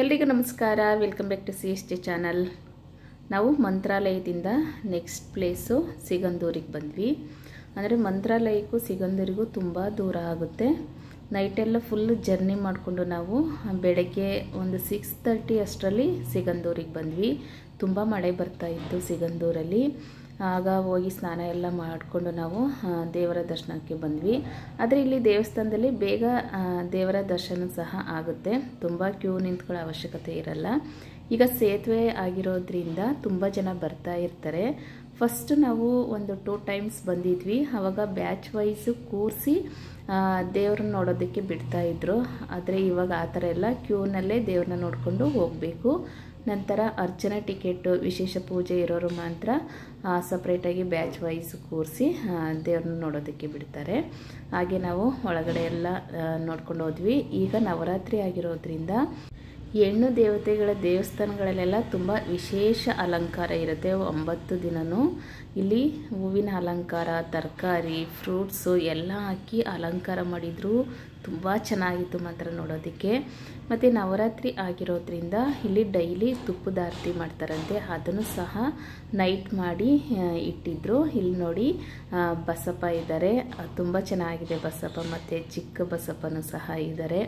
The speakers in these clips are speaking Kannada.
ಎಲ್ರಿಗೂ ನಮಸ್ಕಾರ. Welcome back to CST channel. ನಾವು ಮಂತ್ರಾಲಯದಿಂದ ನೆಕ್ಸ್ಟ್ ಪ್ಲೇಸು ಸಿಗಂದೂರಿಗೆ ಬಂದ್ವಿ. ಅಂದರೆ ಮಂತ್ರಾಲಯಕ್ಕೂ ಸಿಗಂದೂರಿಗೂ ತುಂಬ ದೂರ ಆಗುತ್ತೆ. ನೈಟೆಲ್ಲ ಫುಲ್ ಜರ್ನಿ ಮಾಡಿಕೊಂಡು ನಾವು ಬೆಳಗ್ಗೆ ಒಂದು 6:30 ಅಷ್ಟರಲ್ಲಿ ಸಿಗಂದೂರಿಗೆ ಬಂದ್ವಿ. ತುಂಬ ಮಳೆ ಬರ್ತಾ ಇತ್ತು ಸಿಗಂದೂರಲ್ಲಿ. ಆಗ ಹೋಗಿ ಸ್ನಾನ ಎಲ್ಲ ಮಾಡಿಕೊಂಡು ನಾವು ದೇವರ ದರ್ಶನಕ್ಕೆ ಬಂದ್ವಿ. ಆದರೆ ಇಲ್ಲಿ ದೇವಸ್ಥಾನದಲ್ಲಿ ಬೇಗ ದೇವರ ದರ್ಶನ ಸಹ ಆಗುತ್ತೆ. ತುಂಬ ಕ್ಯೂ ನಿಂತ್ಕೊಳ್ಳೋ ಅವಶ್ಯಕತೆ ಇರಲ್ಲ. ಈಗ ಸೇತುವೆ ಆಗಿರೋದ್ರಿಂದ ತುಂಬ ಜನ ಬರ್ತಾ ಇರ್ತಾರೆ. ಫಸ್ಟ್ ನಾವು ಒಂದು 2 ಟೈಮ್ಸ್ ಬಂದಿದ್ವಿ. ಆವಾಗ ಬ್ಯಾಚ್ ವೈಸು ಕೂರಿಸಿ ದೇವ್ರನ್ನ ನೋಡೋದಕ್ಕೆ ಬಿಡ್ತಾಯಿದ್ರು. ಆದರೆ ಇವಾಗ ಆ ಥರ ಎಲ್ಲ ಕ್ಯೂನಲ್ಲೇ ದೇವ್ರನ್ನ ನೋಡಿಕೊಂಡು ಹೋಗಬೇಕು. ನಂತರ ಅರ್ಚನೆ ಟಿಕೆಟು ವಿಶೇಷ ಪೂಜೆ ಇರೋರು ಮಾತ್ರ ಸಪ್ರೇಟಾಗಿ ಬ್ಯಾಚ್ ವೈಸ್ ಕೂರಿಸಿ ದೇವ್ರನ್ನ ನೋಡೋದಕ್ಕೆ ಬಿಡ್ತಾರೆ. ಹಾಗೆ ನಾವು ಒಳಗಡೆ ಎಲ್ಲ ನೋಡ್ಕೊಂಡು ಹೋದ್ವಿ. ಈಗ ನವರಾತ್ರಿ ಆಗಿರೋದ್ರಿಂದ ಹೆಣ್ಣು ದೇವತೆಗಳ ದೇವಸ್ಥಾನಗಳಲ್ಲೆಲ್ಲ ತುಂಬ ವಿಶೇಷ ಅಲಂಕಾರ ಇರುತ್ತೆ. 9 ದಿನವೂ ಇಲ್ಲಿ ಹೂವಿನ ಅಲಂಕಾರ, ತರಕಾರಿ, ಫ್ರೂಟ್ಸು ಎಲ್ಲ ಹಾಕಿ ಅಲಂಕಾರ ಮಾಡಿದ್ರು. ತುಂಬ ಚೆನ್ನಾಗಿತ್ತು ಮಾತ್ರ ನೋಡೋದಕ್ಕೆ. ಮತ್ತು ನವರಾತ್ರಿ ಆಗಿರೋದ್ರಿಂದ ಇಲ್ಲಿ ಡೈಲಿ ತುಪ್ಪದ ಆರತಿ ಮಾಡ್ತಾರಂತೆ. ಅದನ್ನು ಸಹ ನೈಟ್ ಮಾಡಿ ಇಟ್ಟಿದ್ರು. ಇಲ್ಲಿ ನೋಡಿ ಬಸಪ್ಪ ಇದ್ದಾರೆ. ತುಂಬ ಚೆನ್ನಾಗಿದೆ ಬಸಪ್ಪ. ಮತ್ತು ಚಿಕ್ಕ ಬಸಪ್ಪನೂ ಸಹ ಇದ್ದಾರೆ.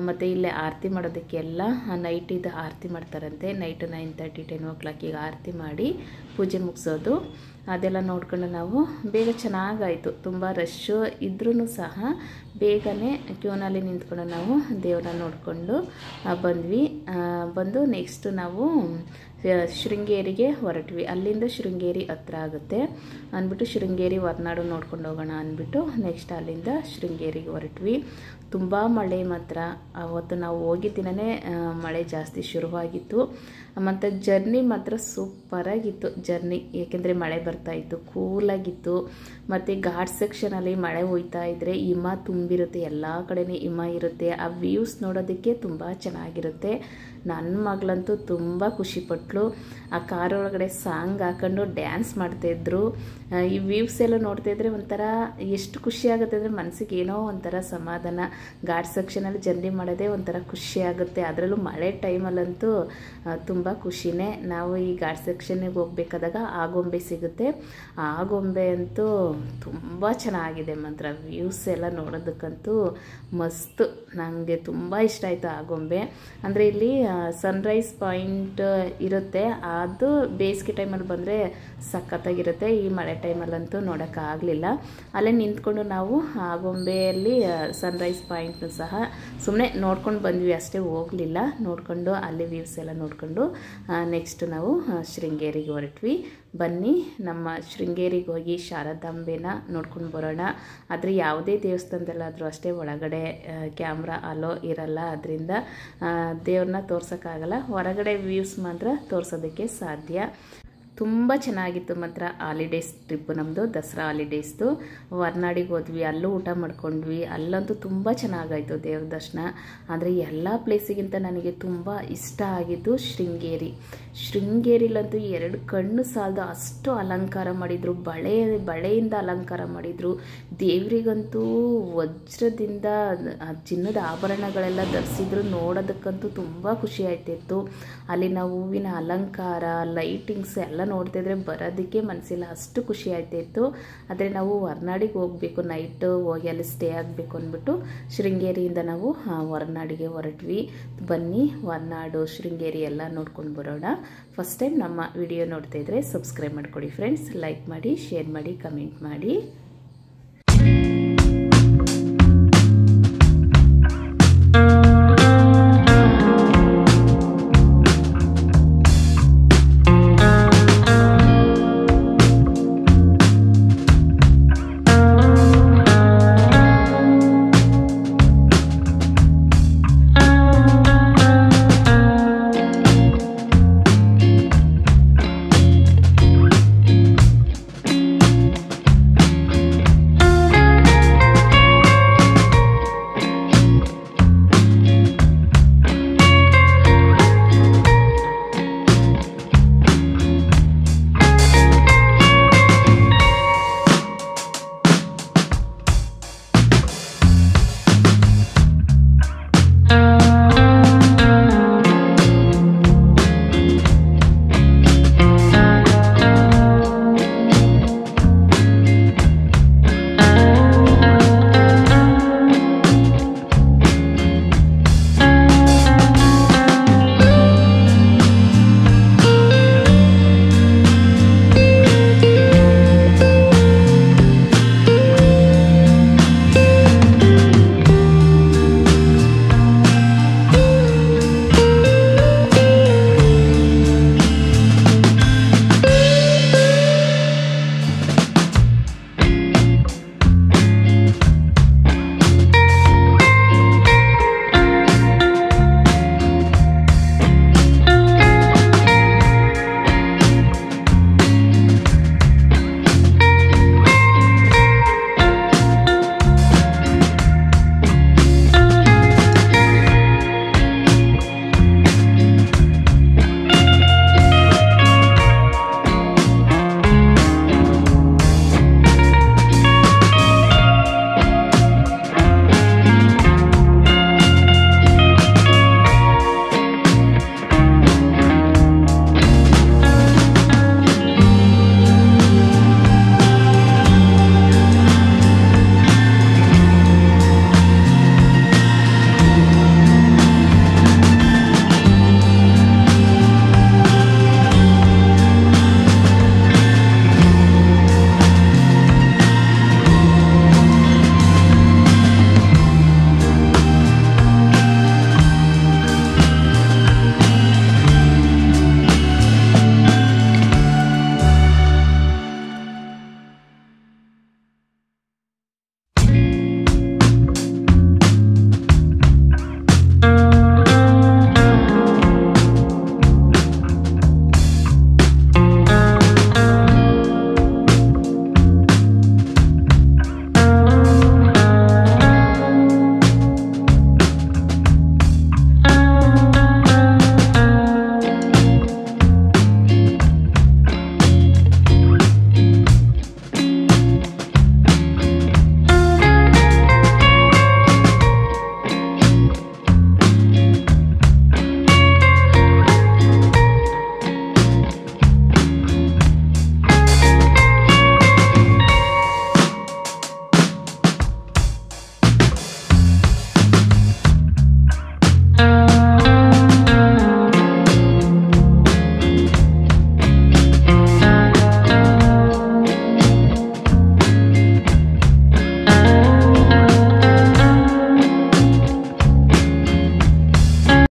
ಮತ್ತು ಇಲ್ಲೇ ಆರತಿ ಮಾಡೋದಕ್ಕೆ ಎಲ್ಲ ನೈಟಿದ್ದು ಆರತಿ ಮಾಡ್ತಾರಂತೆ. ನೈಟು 9:30 10 o'clock ಆರತಿ ಮಾಡಿ ಪೂಜೆ ಮುಗಿಸೋದು. ಅದೆಲ್ಲ ನೋಡ್ಕೊಂಡು ನಾವು ಬೇಗ ಚೆನ್ನಾಗಾಯಿತು. ತುಂಬ ರಶ್ಶು ಇದ್ರೂ ಸಹ ಬೇಗನೆ ಕ್ಯೂನಲ್ಲಿ ನಿಂತ್ಕೊಂಡು ನಾವು ದೇವ್ರನ್ನ ನೋಡಿಕೊಂಡು ಬಂದು ನೆಕ್ಸ್ಟ್ ನಾವು ಶೃಂಗೇರಿಗೆ ಹೊರಟ್ವಿ. ಅಲ್ಲಿಂದ ಶೃಂಗೇರಿ ಹತ್ರ ಆಗುತ್ತೆ ಅಂದ್ಬಿಟ್ಟು ಶೃಂಗೇರಿ ಹೊರನಾಡು ನೋಡ್ಕೊಂಡು ಹೋಗೋಣ ಅಂದ್ಬಿಟ್ಟು ನೆಕ್ಸ್ಟ್ ಅಲ್ಲಿಂದ ಶೃಂಗೇರಿಗೆ ಹೊರಟ್ವಿ. ತುಂಬ ಮಳೆ ಮಾತ್ರ. ಅವತ್ತು ನಾವು ಹೋಗಿದ್ದ ದಿನವೇ ಮಳೆ ಜಾಸ್ತಿ ಶುರುವಾಗಿತ್ತು. ಮತ್ತು ಜರ್ನಿ ಮಾತ್ರ ಸೂಪರಾಗಿತ್ತು ಜರ್ನಿ. ಏಕೆಂದರೆ ಮಳೆ ಬರ್ತಾಯಿತ್ತು, ಕೂಲಾಗಿತ್ತು. ಮತ್ತು ಘಾಟ್ ಸೆಕ್ಷನಲ್ಲಿ ಮಳೆ ಹೋಯ್ತಾ ಇದ್ದರೆ ಹಿಮ ತುಂಬಿರುತ್ತೆ, ಎಲ್ಲ ಕಡೆನೇ ಹಿಮ ಇರುತ್ತೆ. ಆ ವ್ಯೂಸ್ ನೋಡೋದಕ್ಕೆ ತುಂಬ ಚೆನ್ನಾಗಿರುತ್ತೆ. ನನ್ನ ಮಗಳಂತೂ ತುಂಬ ಖುಷಿಪಟ್ಲು. ಆ ಕಾರ್ ಒಳಗಡೆ ಸಾಂಗ್ ಹಾಕೊಂಡು ಡ್ಯಾನ್ಸ್ ಮಾಡ್ತಾಯಿದ್ರು. ಈ ವ್ಯೂಸ್ ಎಲ್ಲ ನೋಡ್ತಾಯಿದ್ರೆ ಒಂಥರ ಎಷ್ಟು ಖುಷಿ ಆಗುತ್ತೆ ಅಂದರೆ ಮನಸ್ಸಿಗೆ ಏನೋ ಒಂಥರ ಸಮಾಧಾನ. ಘಾಟ್ ಸೆಕ್ಷನಲ್ಲಿ ಜರ್ನಿ ಮಾಡೋದೇ ಒಂಥರ ಖುಷಿ ಆಗುತ್ತೆ. ಅದರಲ್ಲೂ ಮಳೆ ಟೈಮಲ್ಲಂತೂ ತುಂಬ ಖುಷಿನೇ. ನಾವು ಈ ಘಾಟ್ ಸೆಕ್ಷನ್ನಿಗೆ ಹೋಗ್ಬೇಕಾದಾಗ ಆಗೊಂಬೆ ಸಿಗುತ್ತೆ. ಆಗೊಂಬೆ ಅಂತೂ ತುಂಬ ಚೆನ್ನಾಗಿದೆ ಮಾತ್ರ. ವ್ಯೂಸ್ ಎಲ್ಲ ನೋಡೋದಕ್ಕಂತೂ ಮಸ್ತು. ನನಗೆ ತುಂಬ ಇಷ್ಟ ಆಯಿತು ಆಗೊಂಬೆ. ಅಂದರೆ ಇಲ್ಲಿ ಸನ್ರೈಸ್ ಪಾಯಿಂಟ್ ಇರುತ್ತೆ. ಅದು ಬೇಸಿಗೆ ಟೈಮಲ್ಲಿ ಬಂದರೆ ಸಖತ್ತಾಗಿರುತ್ತೆ. ಈ ಮಳೆ ಟೈಮಲ್ಲಂತೂ ನೋಡೋಕ್ಕಾಗಲಿಲ್ಲ. ಅಲ್ಲೇ ನಿಂತ್ಕೊಂಡು ನಾವು ಆಗೊಂಬೆಯಲ್ಲಿ ಸನ್ರೈಸ್ ಪಾಯಿಂಟ್ನು ಸಹ ಸುಮ್ಮನೆ ನೋಡ್ಕೊಂಡು ಬಂದ್ವಿ ಅಷ್ಟೇ, ಹೋಗಲಿಲ್ಲ. ನೋಡಿಕೊಂಡು ಅಲ್ಲಿ ವ್ಯೂಸ್ ಎಲ್ಲ ನೋಡಿಕೊಂಡು ನೆಕ್ಸ್ಟ್ ನಾವು ಶೃಂಗೇರಿಗೆ ಹೊರಟ್ವಿ. ಬನ್ನಿ ನಮ್ಮ ಶೃಂಗೇರಿಗೆ ಹೋಗಿ ಶಾರದಾಂಬೆನ ನೋಡ್ಕೊಂಡು ಬರೋಣ. ಆದರೆ ಯಾವುದೇ ದೇವಸ್ಥಾನದಲ್ಲಾದರೂ ಅಷ್ಟೇ ಒಳಗಡೆ ಕ್ಯಾಮ್ರಾ ಅಲೋ ಇರಲ್ಲ. ಅದರಿಂದ ದೇವ್ರನ್ನ ತೋರ್ಸೋಕ್ಕಾಗಲ್ಲ. ಹೊರಗಡೆ ವ್ಯೂಸ್ ಮಾತ್ರ ತೋರಿಸೋದಕ್ಕೆ ಸಾಧ್ಯ. ತುಂಬ ಚೆನ್ನಾಗಿತ್ತು ಮಾತ್ರ. ಹಾಲಿಡೇಸ್ ಟ್ರಿಪ್ಪು ನಮ್ಮದು, ದಸರಾ ಹಾಲಿಡೇಸ್ದು. ಹೊರನಾಡಿಗೆ ಹೋದ್ವಿ, ಅಲ್ಲೂ ಊಟ ಮಾಡ್ಕೊಂಡ್ವಿ. ಅಲ್ಲಂತೂ ತುಂಬ ಚೆನ್ನಾಗಾಯಿತು ದೇವ್ರ ದರ್ಶನ. ಆದರೆ ಎಲ್ಲ ಪ್ಲೇಸಿಗಿಂತ ನನಗೆ ತುಂಬ ಇಷ್ಟ ಆಗಿದ್ದು ಶೃಂಗೇರಿಲಂತೂ 2 ಕಣ್ಣು ಸಾಲದು ಅಷ್ಟು ಅಲಂಕಾರ ಮಾಡಿದರು. ಬಳೆಯಿಂದ ಅಲಂಕಾರ ಮಾಡಿದರು. ದೇವರಿಗಂತೂ ವಜ್ರದಿಂದ ಚಿನ್ನದ ಆಭರಣಗಳೆಲ್ಲ ಧರಿಸಿದ್ರು. ನೋಡೋದಕ್ಕಂತೂ ತುಂಬ ಖುಷಿ ಆಯ್ತಿತ್ತು. ಅಲ್ಲಿ ನಾವು ಹೂವಿನ ಅಲಂಕಾರ, ಲೈಟಿಂಗ್ಸ್ ಎಲ್ಲ ನೋಡ್ತಿದ್ರೆ ಬರೋದಕ್ಕೆ ಮನಸ್ಸಿಲ್ಲ, ಅಷ್ಟು ಖುಷಿ ಆಯ್ತಾಯಿತ್ತು. ಆದರೆ ನಾವು ಹೊರನಾಡಿಗೆ ಹೋಗಬೇಕು, ನೈಟ್ ಹೋಗಿ ಅಲ್ಲಿ ಸ್ಟೇ ಆಗಬೇಕು ಅಂದ್ಬಿಟ್ಟು ಶೃಂಗೇರಿಯಿಂದ ನಾವು ಹೊರನಾಡಿಗೆ ಹೊರಟ್ವಿ. ಬನ್ನಿ ಹೊರನಾಡು ಶೃಂಗೇರಿ ಎಲ್ಲ ನೋಡ್ಕೊಂಡು ಬರೋಣ. ಫಸ್ಟ್ ಟೈಮ್ ನಮ್ಮ ವಿಡಿಯೋ ನೋಡ್ತಾ ಇದ್ರೆ ಸಬ್ಸ್ಕ್ರೈಬ್ ಮಾಡ್ಕೊಳ್ಳಿ ಫ್ರೆಂಡ್ಸ್. ಲೈಕ್ ಮಾಡಿ, ಶೇರ್ ಮಾಡಿ, ಕಮೆಂಟ್ ಮಾಡಿ.